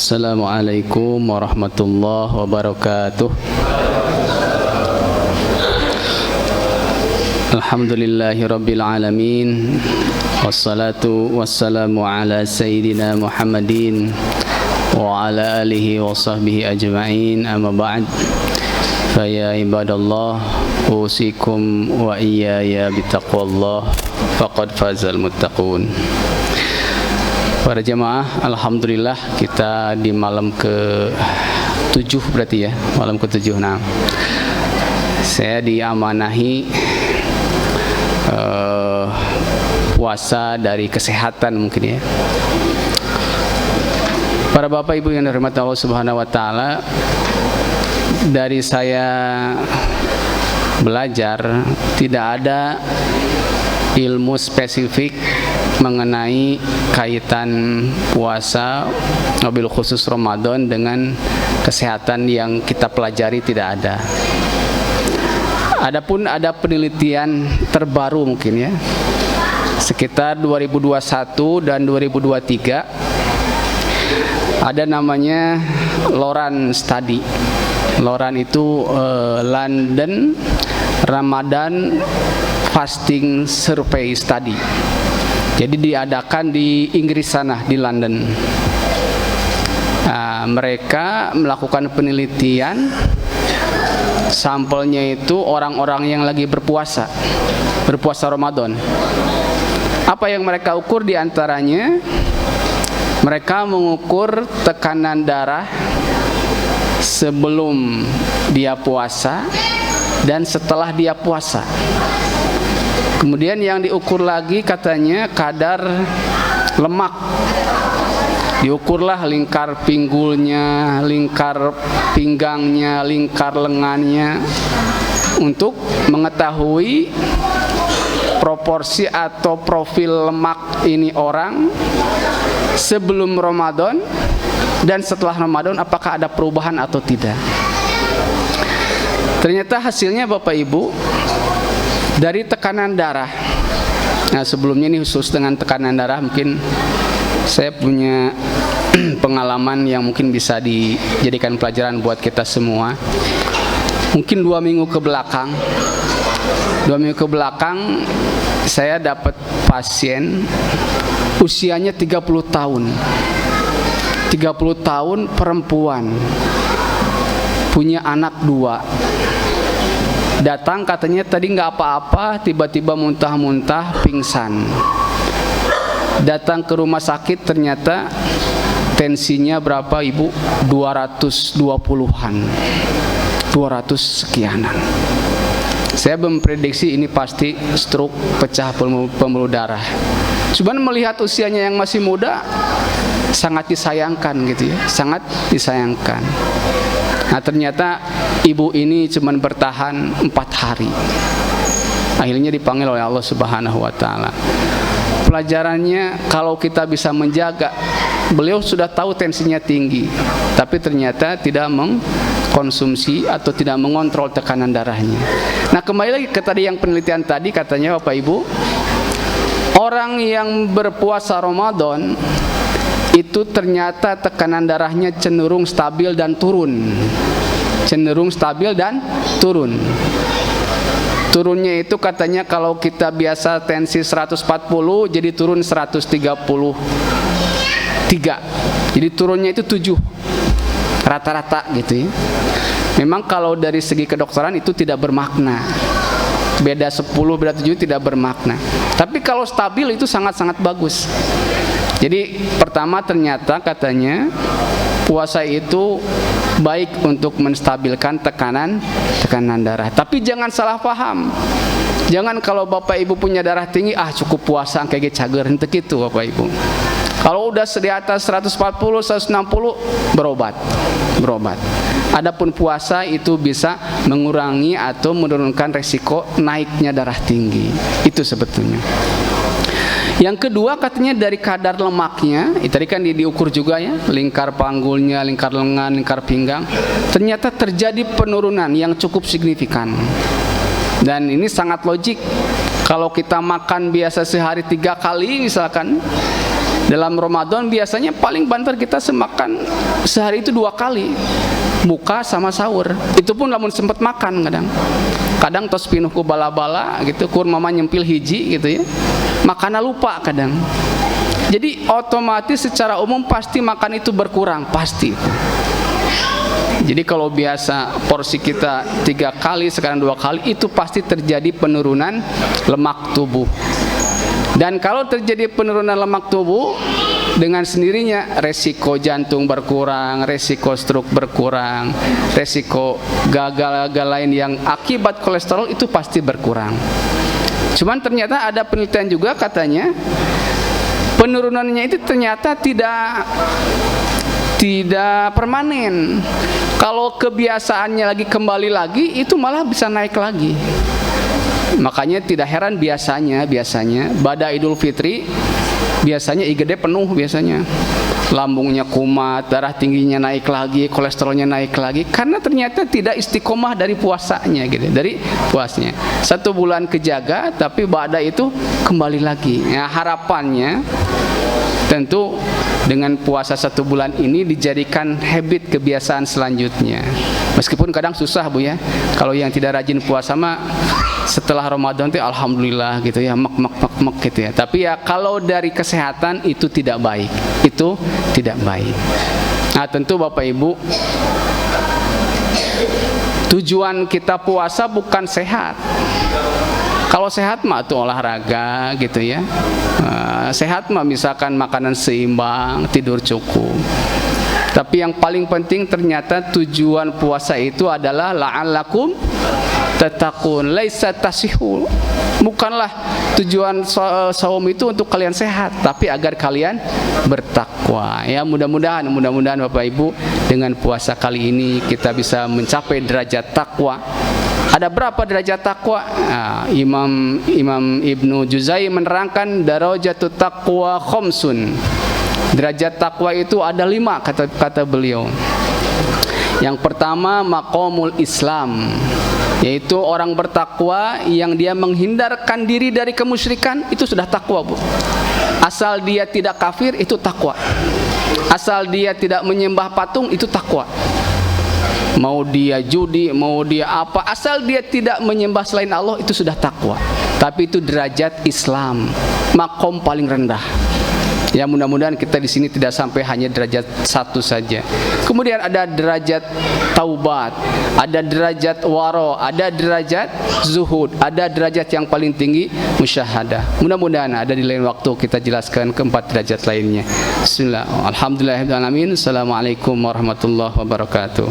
Assalamualaikum warahmatullahi wabarakatuh. Alhamdulillahirabbil alamin. Wassalatu wassalamu ala sayyidina Muhammadin wa ala alihi wa sahbihi ajma'in. Amma ba'd. Fa ya ibadallah, usikum wa iyaya bittaqwallah, faqad fazal muttaqun. Para jemaah, alhamdulillah kita di malam ke-7 berarti ya, malam ke-7. Nah, saya diamanahi puasa dari kesehatan mungkin ya. Para bapak ibu yang dirahmati Allah Subhanahu wa taala, dari saya belajar tidak ada ilmu spesifik mengenai kaitan puasa, wabil khusus Ramadan dengan kesehatan yang kita pelajari, tidak ada. Adapun ada penelitian terbaru mungkin ya, sekitar 2021 dan 2023, ada namanya Loran Study. Loran itu London Ramadan Fasting Survey Study. Jadi diadakan di Inggris sana, di London. Mereka melakukan penelitian, sampelnya itu orang-orang yang lagi berpuasa Ramadan. Apa yang mereka ukur diantaranya, mereka mengukur tekanan darah sebelum dia puasa dan setelah dia puasa. Kemudian yang diukur lagi katanya kadar lemak. Diukurlah lingkar pinggulnya, lingkar pinggangnya, lingkar lengannya, untuk mengetahui proporsi atau profil lemak ini orang sebelum Ramadan dan setelah Ramadan, apakah ada perubahan atau tidak. Ternyata hasilnya Bapak Ibu, dari tekanan darah. Nah, sebelumnya ini khusus dengan tekanan darah, mungkin saya punya pengalaman yang mungkin bisa dijadikan pelajaran buat kita semua. Mungkin 2 minggu ke belakang saya dapat pasien usianya 30 tahun 30 tahun, perempuan, punya anak 2. Datang katanya tadi nggak apa-apa, tiba-tiba muntah-muntah, pingsan. Datang ke rumah sakit, ternyata tensinya berapa Ibu? 220-an, 200 sekianan. Saya memprediksi ini pasti stroke, pecah pembuluh darah. Cuman melihat usianya yang masih muda, sangat disayangkan gitu ya, sangat disayangkan. Nah, ternyata ibu ini cuma bertahan 4 hari. Akhirnya dipanggil oleh Allah Subhanahu wa taala. Pelajarannya, kalau kita bisa menjaga, beliau sudah tahu tensinya tinggi, tapi ternyata tidak mengkonsumsi atau tidak mengontrol tekanan darahnya. Nah, kembali lagi ke tadi yang penelitian tadi, katanya Bapak Ibu, orang yang berpuasa Ramadan itu ternyata tekanan darahnya cenderung stabil dan turun. Turunnya itu katanya kalau kita biasa tensi 140 jadi turun 133. Jadi turunnya itu 7 rata-rata gitu ya. Memang kalau dari segi kedokteran itu tidak bermakna. Beda 10, beda 7 tidak bermakna. Tapi kalau stabil itu sangat-sangat bagus. Jadi pertama, ternyata katanya puasa itu baik untuk menstabilkan tekanan darah. Tapi jangan salah paham. Jangan kalau Bapak Ibu punya darah tinggi, cukup puasa kayak cager, henteu kitu Bapak Ibu. Kalau udah di atas 140, 160, berobat. Adapun puasa itu bisa mengurangi atau menurunkan resiko naiknya darah tinggi. Itu sebetulnya. Yang kedua, katanya dari kadar lemaknya, tadi kan diukur juga ya, lingkar panggulnya, lingkar lengan, lingkar pinggang. Ternyata terjadi penurunan yang cukup signifikan. Dan ini sangat logik. Kalau kita makan biasa sehari 3 kali misalkan, Dalam Ramadan biasanya paling banter kita semakan sehari itu 2 kali, buka sama sahur. Itu pun lamun sempat makan kadang tos pinuh ku bala-bala gitu, kur mama nyempil hiji gitu ya, makana lupa kadang. Jadi otomatis secara umum pasti makan itu berkurang, pasti. Jadi kalau biasa porsi kita 3 kali, sekarang 2 kali, itu pasti terjadi penurunan lemak tubuh. Dan kalau terjadi penurunan lemak tubuh, dengan sendirinya resiko jantung berkurang, resiko stroke berkurang, resiko gagal-gagal lain yang akibat kolesterol itu pasti berkurang. Cuman ternyata ada penelitian juga katanya penurunannya itu ternyata tidak permanen. Kalau kebiasaannya lagi kembali lagi, itu malah bisa naik lagi. Makanya tidak heran biasanya pada Idul Fitri biasanya IGD penuh, biasanya lambungnya kumat, darah tingginya naik lagi, kolesterolnya naik lagi, karena ternyata tidak istiqomah dari puasanya gitu, dari puasnya. 1 bulan kejaga tapi pada itu kembali lagi. Nah, harapannya tentu dengan puasa 1 bulan ini dijadikan habit, kebiasaan selanjutnya. Meskipun kadang susah Bu ya, kalau yang tidak rajin puasa mah setelah Ramadan itu alhamdulillah gitu ya, mak gitu ya. Tapi ya kalau dari kesehatan itu tidak baik, itu tidak baik. Nah tentu Bapak Ibu, tujuan kita puasa bukan sehat. Kalau sehat mah tuh olahraga gitu ya, sehat mah misalkan makanan seimbang, tidur cukup. Tapi yang paling penting ternyata tujuan puasa itu adalah la'allakum tattaqun, laisa tasihul. Bukanlah tujuan saum itu untuk kalian sehat, tapi agar kalian bertakwa. Ya mudah-mudahan Bapak Ibu dengan puasa kali ini kita bisa mencapai derajat takwa. Ada berapa derajat takwa? Nah, Imam Ibnu Juzai menerangkan darajatut taqwa khamsun. Derajat takwa itu ada 5 kata beliau. Yang pertama maqamul Islam, yaitu orang bertakwa yang dia menghindarkan diri dari kemusyrikan, itu sudah takwa Bu. Asal dia tidak kafir itu takwa. Asal dia tidak menyembah patung itu takwa. Mau dia judi, mau dia apa, asal dia tidak menyembah selain Allah itu sudah takwa. Tapi itu derajat Islam, makom paling rendah. Ya mudah-mudahan kita di sini tidak sampai hanya derajat 1 saja. Kemudian ada derajat taubat, ada derajat waro, ada derajat zuhud, ada derajat yang paling tinggi musyahadah. Mudah-mudahan ada di lain waktu kita jelaskan keempat derajat lainnya. Bismillah. Alhamdulillahirabbil alamin. Assalamualaikum warahmatullahi wabarakatuh.